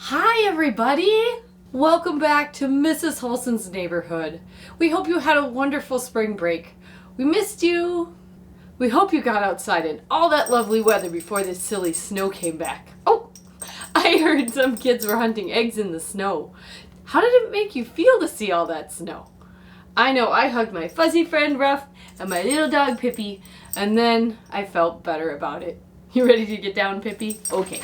Hi everybody! Welcome back to Mrs. Holsen's neighborhood. We hope you had a wonderful spring break. We missed you. We hope you got outside in all that lovely weather before this silly snow came back. Oh, I heard some kids were hunting eggs in the snow. How did it make you feel to see all that snow? I know I hugged my fuzzy friend Ruff and my little dog Pippi, and then I felt better about it. You ready to get down, Pippi? Okay.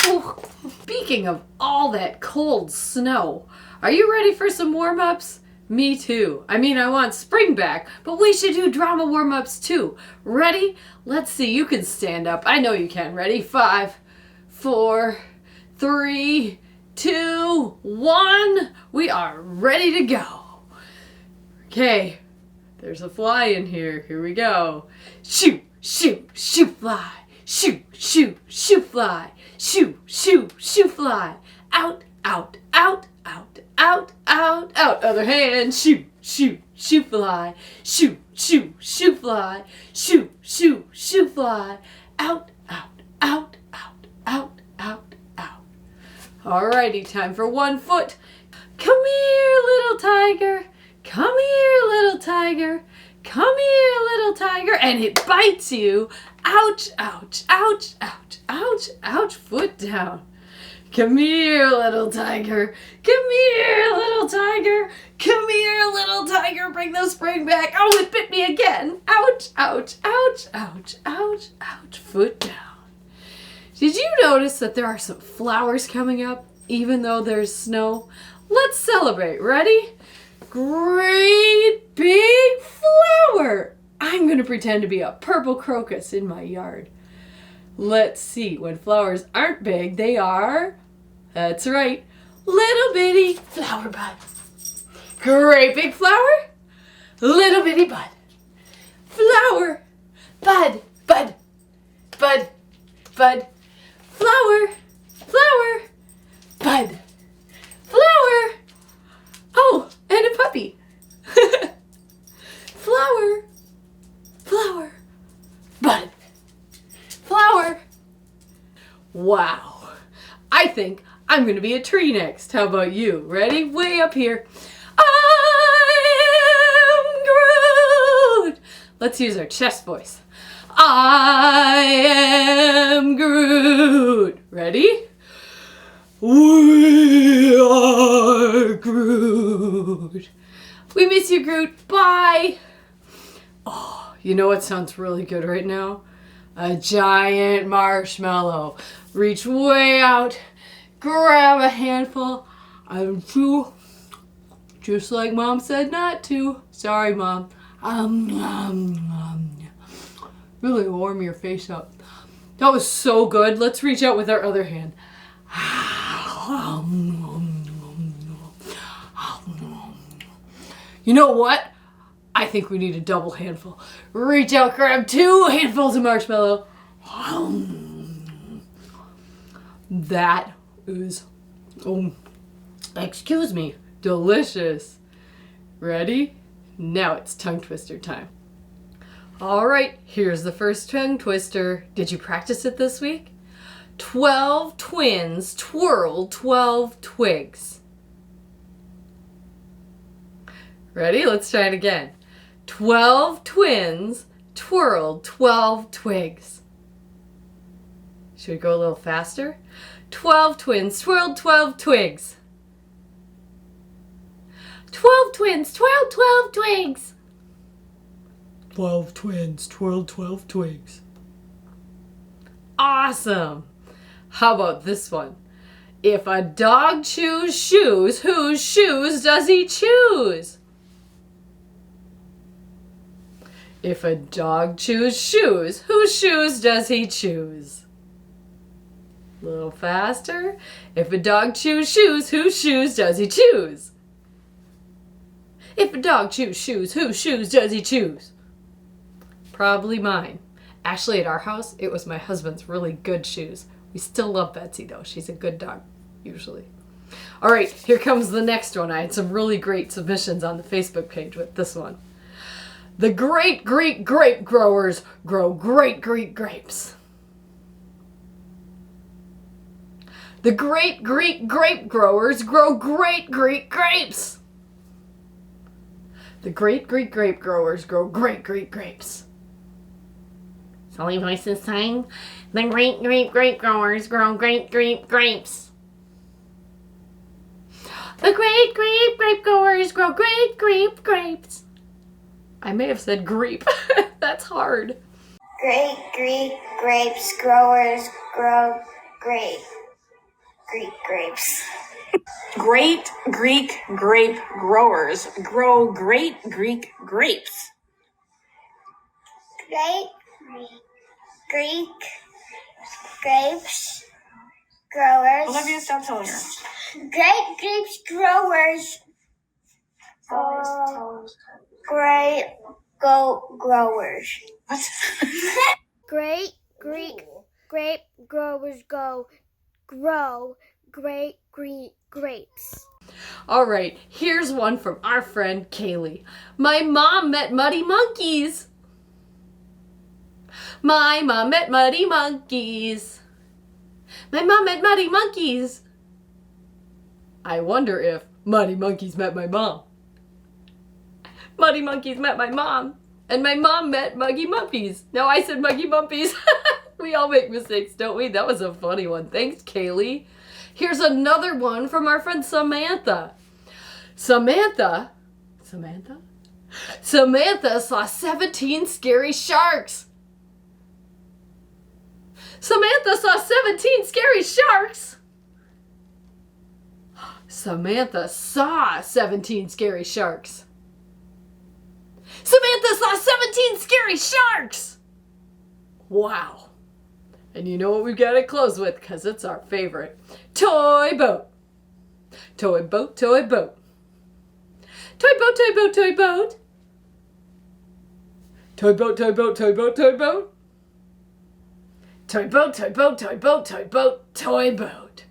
Oh, speaking of all that cold snow, are you ready for some warm-ups? Me too. I mean, I want spring back, but we should do drama warm-ups too. Ready? Let's see. You can stand up. I know you can. Ready? 5, 4, 3, 2, 1. We are ready to go. Okay. There's a fly in here. Here we go. Shoo, shoo, shoo, fly. Shoo, shoo, shoo, fly. Shoo, shoo, shoo, fly. Out, out, out, out, out, out, out. Other hand. Shoo, shoo, shoo, fly. Shoo, shoo, shoo, fly. Shoo, shoo, shoo, fly. Out, out, out, out, out, out, out. Alrighty, time for 1 foot. Come here, little tiger. Come here, little tiger. Come here, little tiger. And it bites you. Ouch, ouch, ouch, ouch, ouch, ouch, foot down. Come here, little tiger. Come here, little tiger. Come here, little tiger. Bring the spring back. Oh, it bit me again. Ouch, ouch, ouch, ouch, ouch, ouch, foot down. Did you notice that there are some flowers coming up, even though there's snow? Let's celebrate. Ready? Great big flower. I'm going to pretend to be a purple crocus in my yard. Let's see. When flowers aren't big, they are, that's right, little bitty flower bud. Great big flower, little bitty bud. Flower, bud, bud, bud, bud. Flower, flower, bud. Flower. Oh, and a puppy. Flower. Flower, bud, flower. Wow, I think I'm going to be a tree next. How about you? Ready? Way up here. I am Groot. Let's use our chest voice. I am Groot. Ready? We are Groot. We miss you, Groot. Bye. Oh. You know what sounds really good right now? A giant marshmallow. Reach way out, grab a handful, and chew, just like Mom said not to. Sorry, Mom. Really warm your face up. That was so good. Let's reach out with our other hand. You know what? I think we need a double handful. Reach out, grab 2 handfuls of marshmallow. That is, excuse me, delicious. Ready? Now it's tongue twister time. All right, here's the first tongue twister. Did you practice it this week? 12 twins twirl 12 twigs. Ready? Let's try it again. 12 twins twirled 12 twigs. Should we go a little faster? 12 twins twirled 12 twigs. 12 twins twirled 12 twigs. 12 twins twirled 12 twigs. Awesome! How about this one? If a dog chews shoes, whose shoes does he choose? If a dog chews shoes, whose shoes does he choose? A little faster. If a dog chews shoes, whose shoes does he choose? If a dog chews shoes, whose shoes does he choose? Probably mine. Actually, at our house, it was my husband's really good shoes. We still love Betsy, though. She's a good dog, usually. All right, here comes the next one. I had some really great submissions on the Facebook page with this one. The great Greek grape growers grow great Greek grapes. The great Greek grape growers grow great Greek grapes. The great Greek grape growers grow great Greek grapes. Silly voices saying, the great grape growers grow great grapes. The great grape growers grow great grapes. I may have said grape. That's hard. Great Greek grapes growers grow great Greek grapes. Great Greek grape growers grow great Greek grapes. Great Greek grapes growers. Olivia, stop telling her. Great grapes growers. Great growers. What? Great Greek grape growers grow great Greek grapes. All right, here's one from our friend Kaylee. My mom met muddy monkeys. My mom met muddy monkeys. My mom met muddy monkeys. I wonder if muddy monkeys met my mom. Muddy monkeys met my mom. And my mom met muggy muppies. No, I said muggy muppies. We all make mistakes, don't we? That was a funny one. Thanks, Kaylee. Here's another one from our friend Samantha. Samantha saw 17 scary sharks. Samantha saw 17 scary sharks. Samantha saw 17 scary sharks. Samantha saw 17 scary sharks. Wow. And you know what we've got to close with, because it's our favorite. Toy boat. Toy boat, toy boat. Toy boat, toy boat, toy boat. Toy boat, toy boat, toy boat, toy boat. Toy boat, toy boat, toy boat, toy boat, toy boat.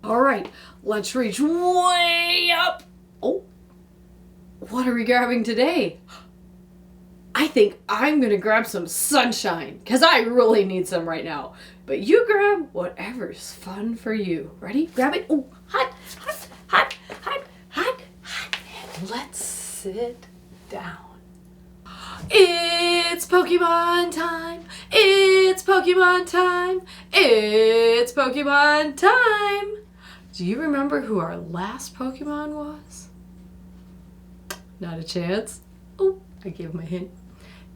All right, let's reach way up. Oh, what are we grabbing today? I think I'm going to grab some sunshine, because I really need some right now. But you grab whatever's fun for you. Ready? Grab it. Oh, hot, hot, hot, hot, hot, hot. And let's sit down. It's Pokemon time. It's Pokemon time. It's Pokemon time. Do you remember who our last Pokemon was? Not a chance. Oh, I gave him a hint.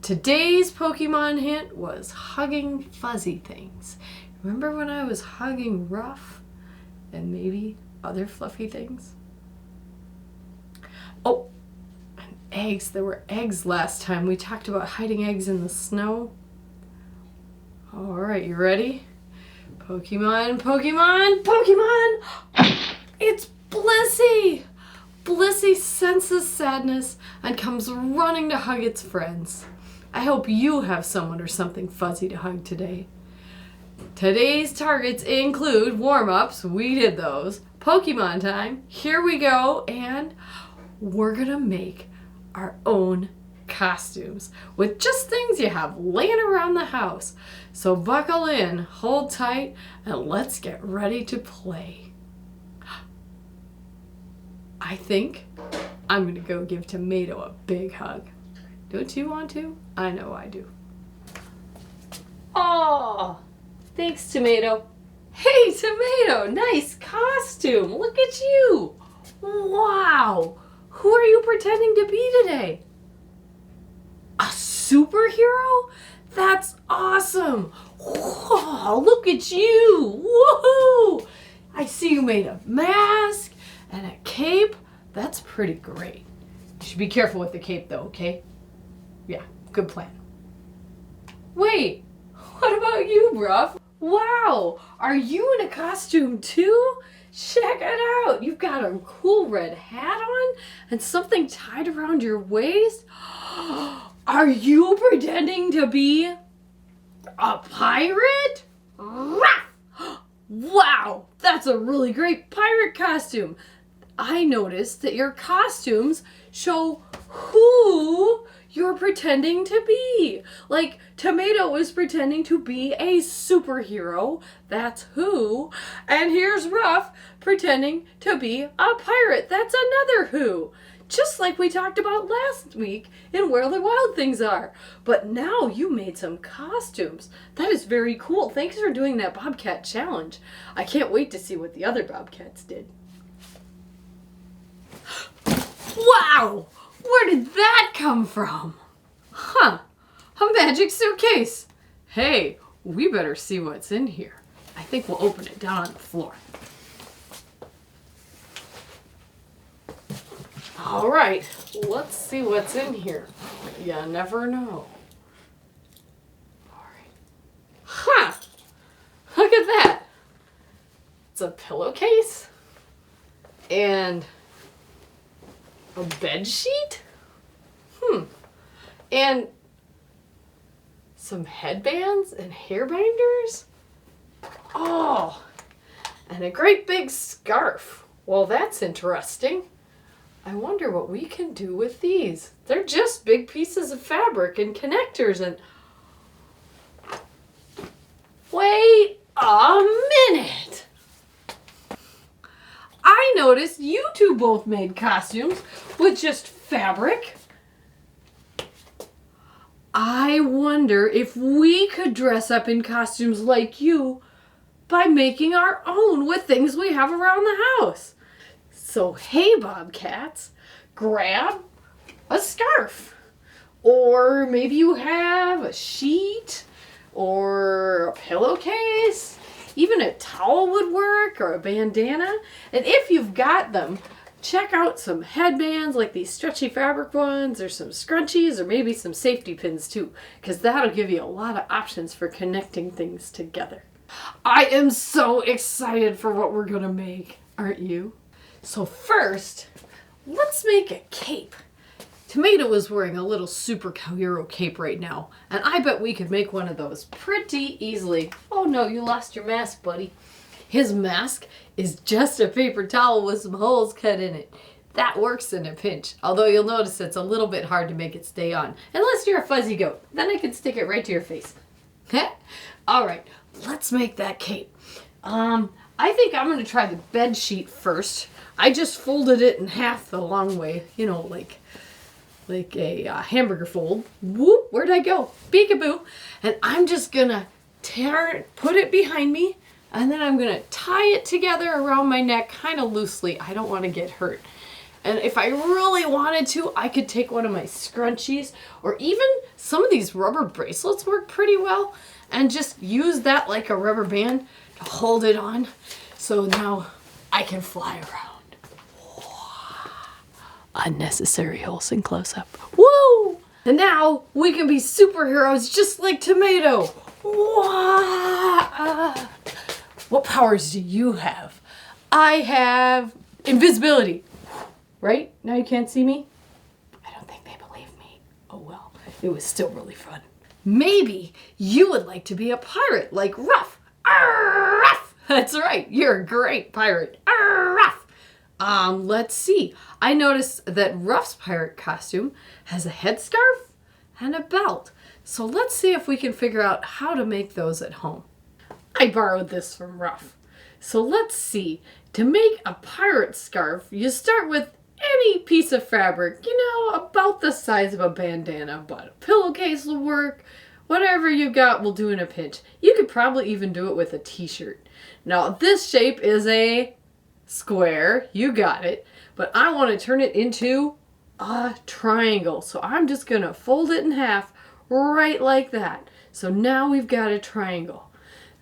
Today's Pokemon hint was hugging fuzzy things. Remember when I was hugging Ruff and maybe other fluffy things? Oh, and eggs. There were eggs last time. We talked about hiding eggs in the snow. All right, you ready? Pokemon, Pokemon, Pokemon! It's Blissey! Blissey senses sadness and comes running to hug its friends. I hope you have someone or something fuzzy to hug today. Today's targets include warm-ups, we did those, Pokemon time, here we go, and we're gonna make our own costumes with just things you have laying around the house. So buckle in, hold tight, and let's get ready to play. I think I'm going to go give Tomato a big hug. Don't you want to? I know I do. Oh, thanks, Tomato. Hey, Tomato, nice costume. Look at you. Wow. Who are you pretending to be today? A superhero? That's awesome. Whoa, look at you. Woohoo. I see you made a mask and a cape. That's pretty great. You should be careful with the cape though, okay? Yeah, good plan. Wait, what about you, Ruff? Wow, are you in a costume too? Check it out. You've got a cool red hat on and something tied around your waist. Are you pretending to be a pirate? Wow, that's a really great pirate costume. I noticed that your costumes show who you're pretending to be. Like, Tomato is pretending to be a superhero. That's who. And here's Ruff pretending to be a pirate. That's another who. Just like we talked about last week in Where the Wild Things Are. But now you made some costumes. That is very cool. Thanks for doing that Bobcat challenge. I can't wait to see what the other Bobcats did. Wow! Where did that come from? Huh. A magic suitcase. Hey, we better see what's in here. I think we'll open it down on the floor. All right, let's see what's in here. You never know. All right. Huh! Look at that. It's a pillowcase and a bed sheet. And some headbands and hair binders. Oh, and a great big scarf. Well, that's interesting. I wonder what we can do with these. They're just big pieces of fabric and connectors and... Wait a minute! I noticed you two both made costumes with just fabric. I wonder if we could dress up in costumes like you by making our own with things we have around the house. So, hey, Bobcats, grab a scarf. Or maybe you have a sheet or a pillowcase. Even a towel would work, or a bandana. And if you've got them, check out some headbands like these stretchy fabric ones, or some scrunchies, or maybe some safety pins too, because that'll give you a lot of options for connecting things together. I am so excited for what we're gonna make, aren't you? So first, let's make a cape. Tomato is wearing a little superhero cape right now, and I bet we could make one of those pretty easily. Oh no, you lost your mask, buddy. His mask is just a paper towel with some holes cut in it. That works in a pinch, although you'll notice it's a little bit hard to make it stay on. Unless you're a fuzzy goat, then I can stick it right to your face. All right, let's make that cape. I think I'm going to try the bed sheet first. I just folded it in half the long way, you know, like a hamburger fold. Whoop, where'd I go? Peekaboo. And I'm just going to put it behind me, and then I'm going to tie it together around my neck kind of loosely. I don't want to get hurt. And if I really wanted to, I could take one of my scrunchies, or even some of these rubber bracelets work pretty well, and just use that like a rubber band to hold it on. So now I can fly around. Unnecessary Holsen close-up. Woo! And now we can be superheroes just like Tomato. What powers do you have? I have invisibility. Right? Now you can't see me? I don't think they believe me. Oh well, it was still really fun. Maybe you would like to be a pirate like Ruff. Arr, Ruff! That's right, you're a great pirate. Arr, Ruff! Let's see. I noticed that Ruff's pirate costume has a headscarf and a belt. So let's see if we can figure out how to make those at home. I borrowed this from Ruff. So let's see. To make a pirate scarf, you start with any piece of fabric, you know, about the size of a bandana, but a pillowcase will work. Whatever you got will do in a pinch. You could probably even do it with a t-shirt. Now, this shape is a square. You got it. But I want to turn it into a triangle. So I'm just going to fold it in half right like that. So now we've got a triangle.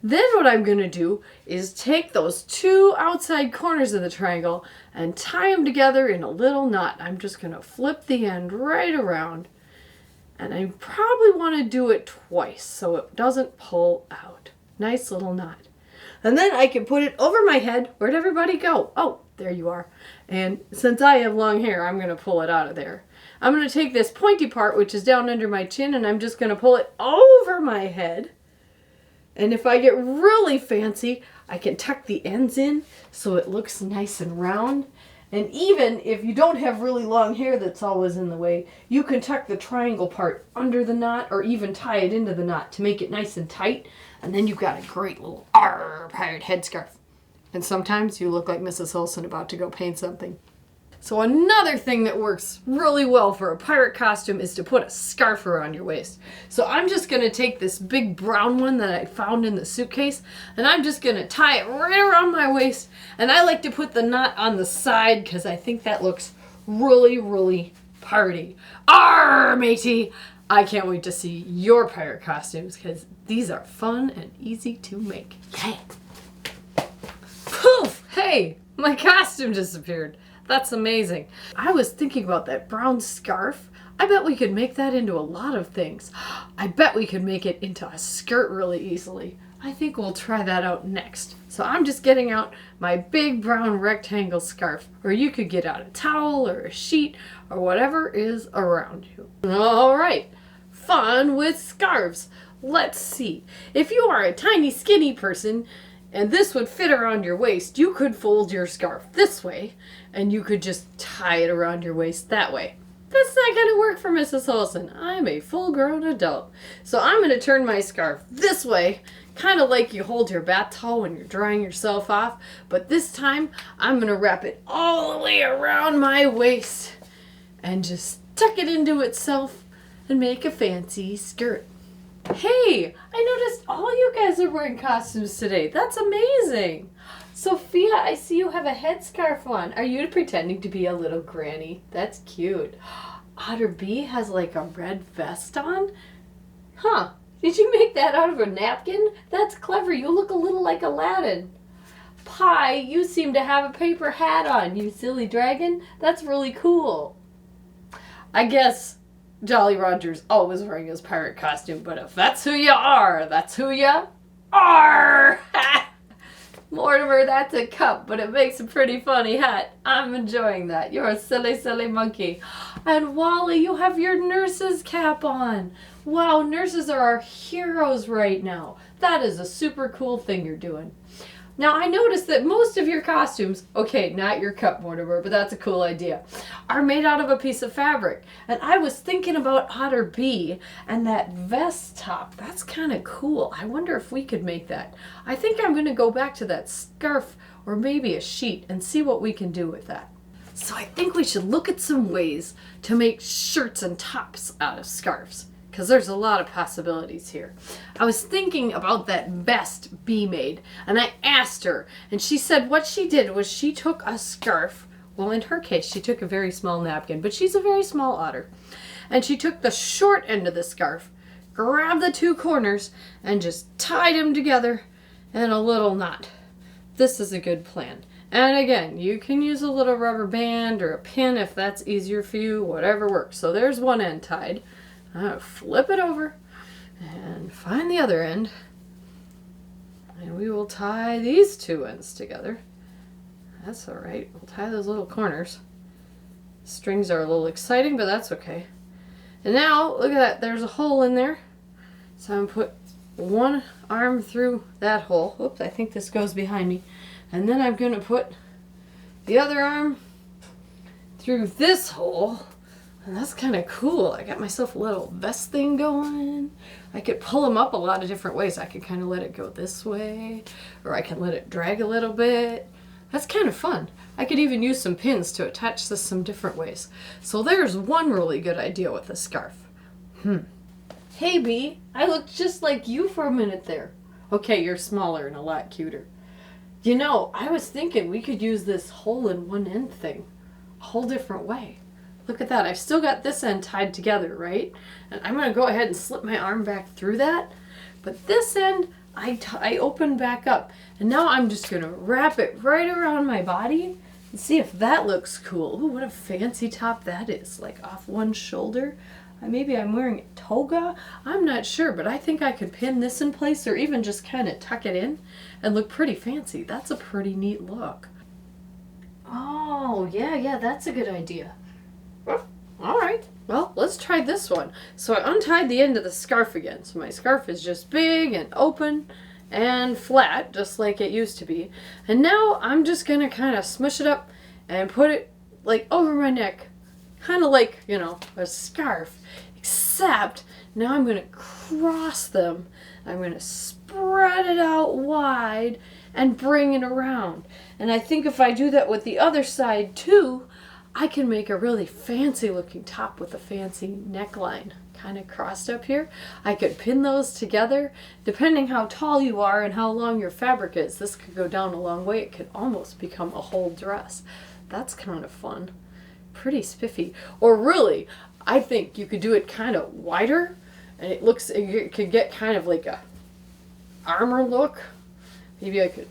Then what I'm going to do is take those two outside corners of the triangle and tie them together in a little knot. I'm just going to flip the end right around. And I probably want to do it twice so it doesn't pull out. Nice little knot. And then I can put it over my head. Where'd everybody go? Oh, there you are. And since I have long hair, I'm going to pull it out of there. I'm going to take this pointy part, which is down under my chin, and I'm just going to pull it over my head. And if I get really fancy, I can tuck the ends in so it looks nice and round. And even if you don't have really long hair that's always in the way, you can tuck the triangle part under the knot or even tie it into the knot to make it nice and tight. And then you've got a great little pirate headscarf. And sometimes you look like Mrs. Holsen about to go paint something. So another thing that works really well for a pirate costume is to put a scarf around your waist. So I'm just going to take this big brown one that I found in the suitcase, and I'm just going to tie it right around my waist. And I like to put the knot on the side because I think that looks really, really piratey. Arr, matey! I can't wait to see your pirate costumes because these are fun and easy to make. Yay! Poof! Hey, my costume disappeared. That's amazing. I was thinking about that brown scarf. I bet we could make that into a lot of things. I bet we could make it into a skirt really easily. I think we'll try that out next. So I'm just getting out my big brown rectangle scarf, or you could get out a towel or a sheet or whatever is around you. All right, fun with scarves. Let's see. If you are a tiny skinny person, and this would fit around your waist, you could fold your scarf this way, and you could just tie it around your waist that way. That's not going to work for Mrs. Holsen. I'm a full-grown adult. So I'm going to turn my scarf this way, kind of like you hold your bath towel when you're drying yourself off. But this time, I'm going to wrap it all the way around my waist and just tuck it into itself and make a fancy skirt. Hey, I noticed all you guys are wearing costumes today. That's amazing. Sophia, I see you have a headscarf on. Are you pretending to be a little granny? That's cute. Otter B has like a red vest on. Huh, did you make that out of a napkin? That's clever. You look a little like Aladdin. Pie, you seem to have a paper hat on, you silly dragon. That's really cool. I guess Jolly Roger's always wearing his pirate costume, but if that's who you are, that's who you are. Mortimer, that's a cup, but it makes a pretty funny hat. I'm enjoying that. You're a silly, silly monkey. And Wally, you have your nurse's cap on. Wow, nurses are our heroes right now. That is a super cool thing you're doing. Now, I noticed that most of your costumes, okay, not your cup, Mortimer, but that's a cool idea, are made out of a piece of fabric. And I was thinking about Otter B and that vest top. That's kind of cool. I wonder if we could make that. I think I'm going to go back to that scarf or maybe a sheet and see what we can do with that. So I think we should look at some ways to make shirts and tops out of scarves, because there's a lot of possibilities here. I was thinking about that vest Bee made, and I asked her, and she said what she did was she took a scarf. Well, in her case, she took a very small napkin, but she's a very small otter. And she took the short end of the scarf, grabbed the two corners, and just tied them together in a little knot. This is a good plan. And again, you can use a little rubber band or a pin if that's easier for you, whatever works. So there's one end tied. Flip it over and find the other end, and we will tie these two ends together. That's all right. We'll tie those little corners. Strings are a little exciting, but that's okay. And now look at that, there's a hole in there, so I'm going to put one arm through that hole. Oops, I think this goes behind me. And then I'm going to put the other arm through this hole. And that's kind of cool. I got myself a little vest thing going. I could pull them up a lot of different ways. I could kind of let it go this way, or I can let it drag a little bit. That's kind of fun. I could even use some pins to attach this some different ways. So there's one really good idea with a scarf. Hey Bee, I looked just like you for a minute there. Okay, you're smaller and a lot cuter. You know, I was thinking we could use this hole in one end thing a whole different way. Look at that. I've still got this end tied together, right? And I'm going to go ahead and slip my arm back through that. But this end, I open back up. And now I'm just going to wrap it right around my body and see if that looks cool. Ooh, what a fancy top that is. Like off one shoulder. Maybe I'm wearing a toga. I'm not sure, but I think I could pin this in place or even just kind of tuck it in and look pretty fancy. That's a pretty neat look. Oh, yeah, that's a good idea. All right, well, let's try this one. So I untied the end of the scarf again. So my scarf is just big and open and flat, just like it used to be. And now I'm just gonna kind of smush it up and put it like over my neck, kind of like, you know, a scarf, except now I'm going to cross them. I'm going to spread it out wide and bring it around. And I think if I do that with the other side too, I can make a really fancy looking top with a fancy neckline kind of crossed up here. I could pin those together. Depending how tall you are and how long your fabric is, this could go down a long way. It could almost become a whole dress. That's kind of fun. Pretty spiffy. Or really, I think you could do it kind of wider, and it could get kind of like a armor look. Maybe I could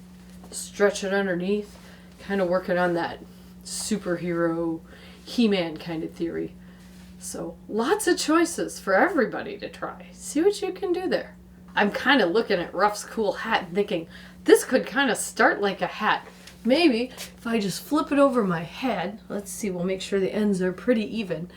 stretch it underneath, kind of working on that superhero He-Man kind of theory. So lots of choices for everybody to try. See what you can do there. I'm kind of looking at Ruff's cool hat and thinking, this could kind of start like a hat. Maybe if I just flip it over my head, let's see, we'll make sure the ends are pretty even.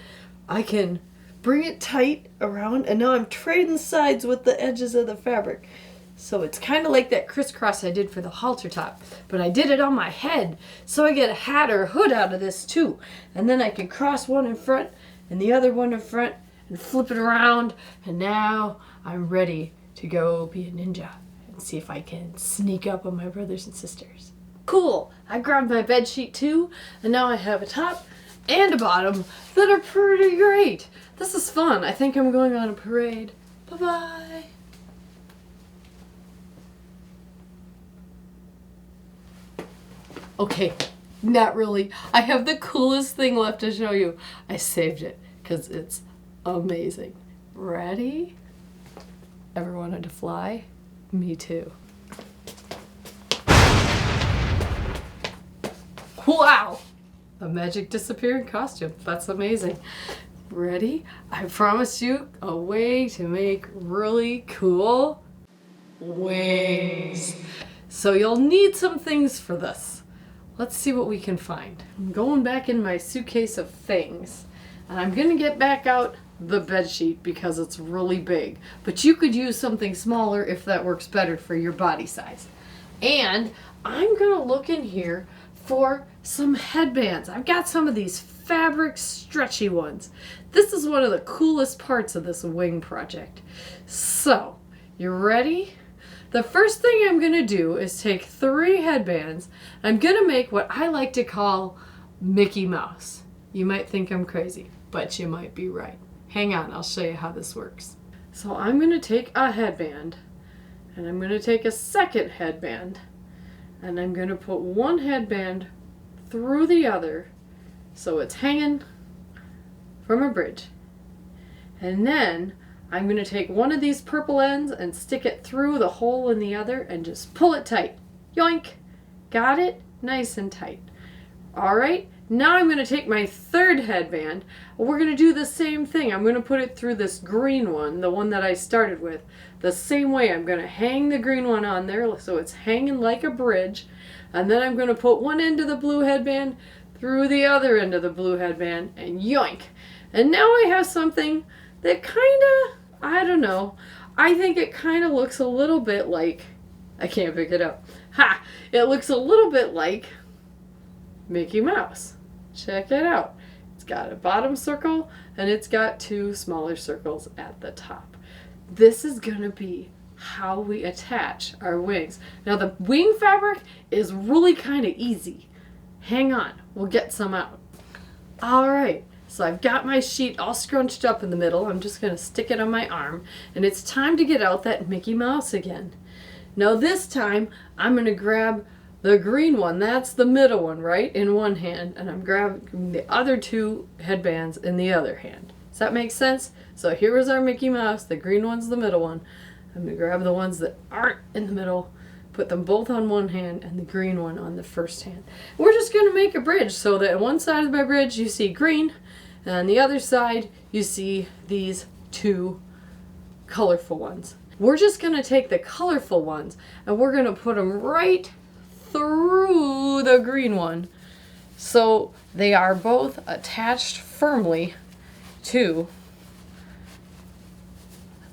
I can bring it tight around, and now I'm trading sides with the edges of the fabric. So it's kind of like that crisscross I did for the halter top, but I did it on my head, so I get a hat or a hood out of this too. And then I can cross one in front and the other one in front and flip it around, and now I'm ready to go be a ninja and see if I can sneak up on my brothers and sisters. Cool, I grabbed my bed sheet too, and now I have a top and a bottom that are pretty great. This is fun. I think I'm going on a parade. Bye-bye. Okay, not really. I have the coolest thing left to show you. I saved it because it's amazing. Ready? Ever wanted to fly? Me too. Wow! A magic disappearing costume. That's amazing. Ready? I promised you a way to make really cool wings. So you'll need some things for this. Let's see what we can find. I'm going back in my suitcase of things, and I'm gonna get back out the bed sheet because it's really big. But you could use something smaller if that works better for your body size. And I'm gonna look in here for some headbands. I've got some of these fabric stretchy ones. This is one of the coolest parts of this wing project. So, you ready? The first thing I'm going to do is take 3 headbands. I'm going to make what I like to call Mickey Mouse. You might think I'm crazy, but you might be right. Hang on, I'll show you how this works. So I'm going to take a headband, and I'm going to take a second headband, and I'm going to put one headband through the other so it's hanging from a bridge. And then I'm going to take one of these purple ends and stick it through the hole in the other and just pull it tight. Yoink! Got it? Nice and tight. Alright, now I'm going to take my third headband. We're going to do the same thing. I'm going to put it through this green one, the one that I started with. The same way, I'm going to hang the green one on there so it's hanging like a bridge. And then I'm going to put one end of the blue headband through the other end of the blue headband and yoink! And now I have something that kind of, I don't know, I think it kind of looks a little bit like, I can't pick it up. Ha! It looks a little bit like Mickey Mouse. Check it out. It's got a bottom circle and it's got 2 smaller circles at the top. This is going to be how we attach our wings. Now the wing fabric is really kind of easy. Hang on, we'll get some out. Alright. So I've got my sheet all scrunched up in the middle. I'm just going to stick it on my arm. And it's time to get out that Mickey Mouse again. Now this time, I'm going to grab the green one. That's the middle one, right? In one hand. And I'm grabbing the other 2 headbands in the other hand. Does that make sense? So here is our Mickey Mouse. The green one's the middle one. I'm going to grab the ones that aren't in the middle, put them both on one hand, and the green one on the first hand. We're just going to make a bridge so that on one side of my bridge you see green, and on the other side, you see these 2 colorful ones. We're just going to take the colorful ones and we're going to put them right through the green one. So they are both attached firmly to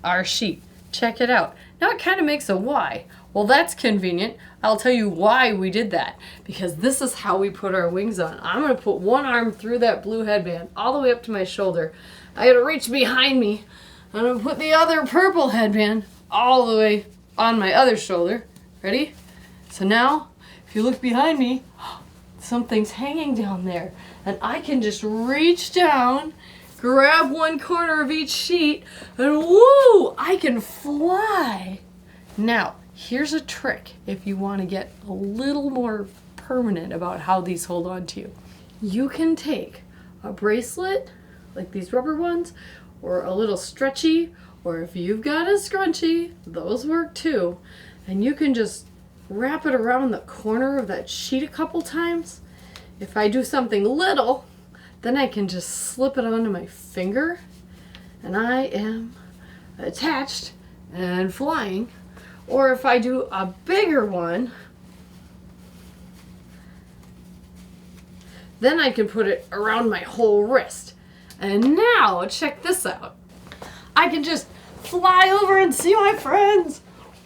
our sheet. Check it out. Now it kind of makes a Y. Well, that's convenient. I'll tell you why we did that. Because this is how we put our wings on. I'm going to put one arm through that blue headband all the way up to my shoulder. I got to reach behind me. I'm going to put the other purple headband all the way on my other shoulder. Ready? So now, if you look behind me, something's hanging down there. And I can just reach down, grab one corner of each sheet, and woo! I can fly. Now, here's a trick if you want to get a little more permanent about how these hold on to you. You can take a bracelet, like these rubber ones, or a little stretchy, or if you've got a scrunchie, those work too. And you can just wrap it around the corner of that sheet a couple times. If I do something little, then I can just slip it onto my finger, and I am attached and flying. Or if I do a bigger one, then I can put it around my whole wrist. And now, check this out. I can just fly over and see my friends.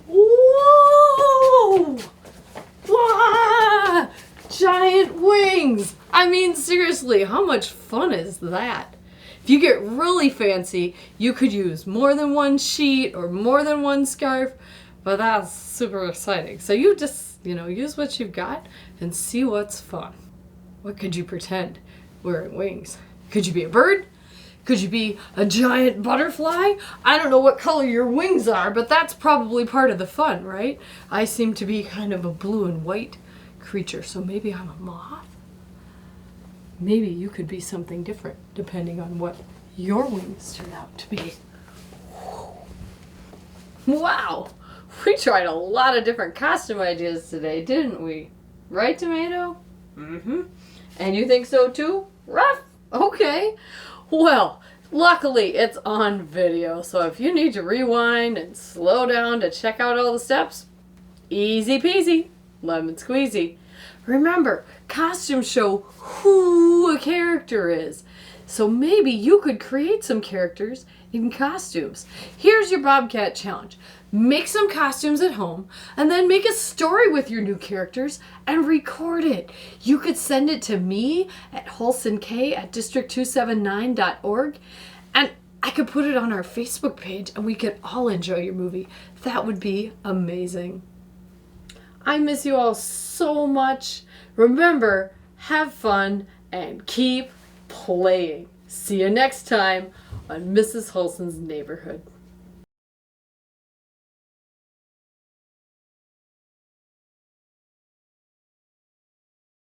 Whoa! Wah! Giant wings! I mean, seriously, how much fun is that? If you get really fancy, you could use more than one sheet or more than one scarf, but that's super exciting. So you just, use what you've got and see what's fun. What could you pretend wearing wings? Could you be a bird? Could you be a giant butterfly? I don't know what color your wings are, but that's probably part of the fun, right? I seem to be kind of a blue and white creature, so maybe I'm a moth. Maybe you could be something different depending on what your wings turn out to be. Wow, we tried a lot of different costume ideas today, didn't we? Right, Tomato? Mm-hmm. And you think so too? Ruff? Okay. Well, luckily it's on video, so if you need to rewind and slow down to check out all the steps, easy peasy, lemon squeezy. Remember, costumes show who a character is. So maybe you could create some characters in costumes. Here's your Bobcat challenge. Make some costumes at home and then make a story with your new characters and record it. You could send it to me at holsenk@district279.org and I could put it on our Facebook page and we could all enjoy your movie. That would be amazing. I miss you all so much. Remember, have fun and keep playing. See you next time on Mrs. Holsen's Neighborhood.